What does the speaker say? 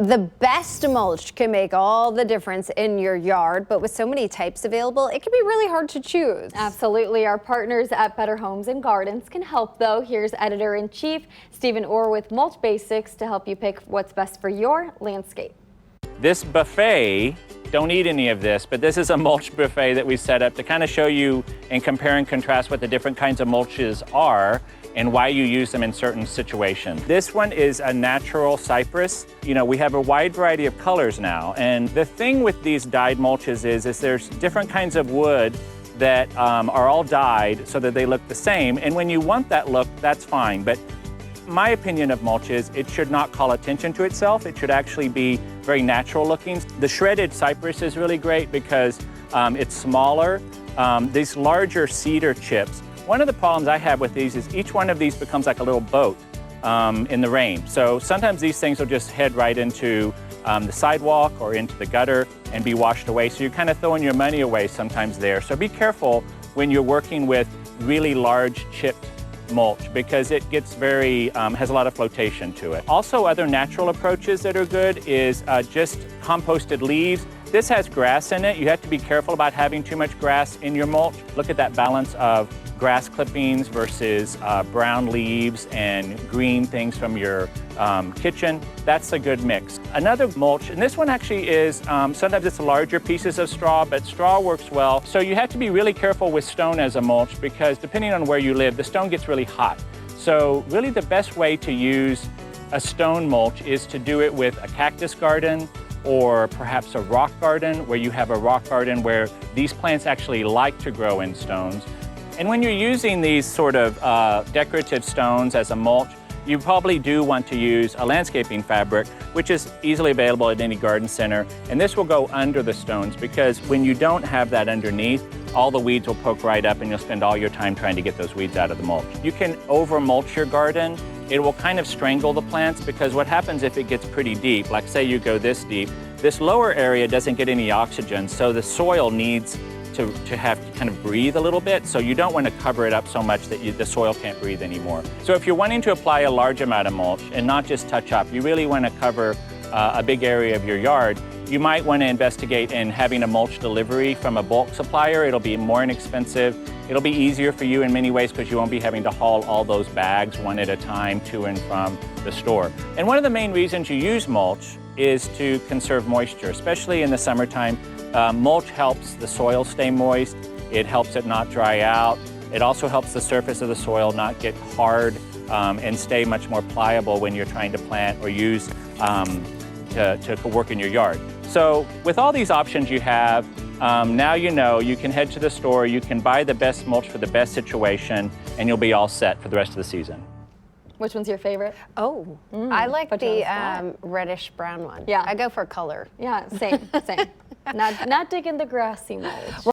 The best mulch can make all the difference in your yard, but with so many types available, it can be really hard to choose. Absolutely. Our partners at Better Homes and Gardens can help, though. Here's Editor-in-Chief Stephen Orr with Mulch Basics to help you pick what's best for your landscape. This buffet, don't eat any of this, but this is a mulch buffet that we set up to kind of show you and compare and contrast what the different kinds of mulches are and why you use them in certain situations. This one is a natural cypress. You know, we have a wide variety of colors now, and the thing with these dyed mulches is there's different kinds of wood that are all dyed so that they look the same, and when you want that look, that's fine. But my opinion of mulch is it should not call attention to itself. It should actually be very natural looking. The shredded cypress is really great because it's smaller. These larger cedar chips, one of the problems I have with these is each one of these becomes like a little boat in the rain. So sometimes these things will just head right into the sidewalk or into the gutter and be washed away. So you're kind of throwing your money away sometimes there. So be careful when you're working with really large chipped mulch because it gets very, has a lot of flotation to it. Also, other natural approaches that are good is just composted leaves. This has grass in it. You have to be careful about having too much grass in your mulch. Look at that balance of grass clippings versus brown leaves and green things from your kitchen. That's a good mix. Another mulch, and this one actually is, sometimes it's larger pieces of straw, but straw works well. So you have to be really careful with stone as a mulch because depending on where you live, the stone gets really hot. So really the best way to use a stone mulch is to do it with a cactus garden or perhaps a rock garden where you have a rock garden where these plants actually like to grow in stones. And when you're using these sort of decorative stones as a mulch, you probably do want to use a landscaping fabric, which is easily available at any garden center. And this will go under the stones because when you don't have that underneath, all the weeds will poke right up and you'll spend all your time trying to get those weeds out of the mulch. You can over mulch your garden. It will kind of strangle the plants because what happens if it gets pretty deep, like say you go this deep, this lower area doesn't get any oxygen, so the soil needs to have to kind of breathe a little bit, so you don't want to cover it up so much that the soil can't breathe anymore. So if you're wanting to apply a large amount of mulch and not just touch up, you really want to cover a big area of your yard, you might want to investigate in having a mulch delivery from a bulk supplier. It'll be more inexpensive. It'll be easier for you in many ways because you won't be having to haul all those bags one at a time to and from the store. And one of the main reasons you use mulch is to conserve moisture, especially in the summertime. Mulch helps the soil stay moist. It helps it not dry out. It also helps the surface of the soil not get hard and stay much more pliable when you're trying to plant or use to work in your yard. So with all these options you have, now you know you can head to the store, you can buy the best mulch for the best situation, and you'll be all set for the rest of the season. Which one's your favorite? Oh, I like the reddish brown one. Yeah. I go for color. Yeah, same. Not digging the grassy mulch.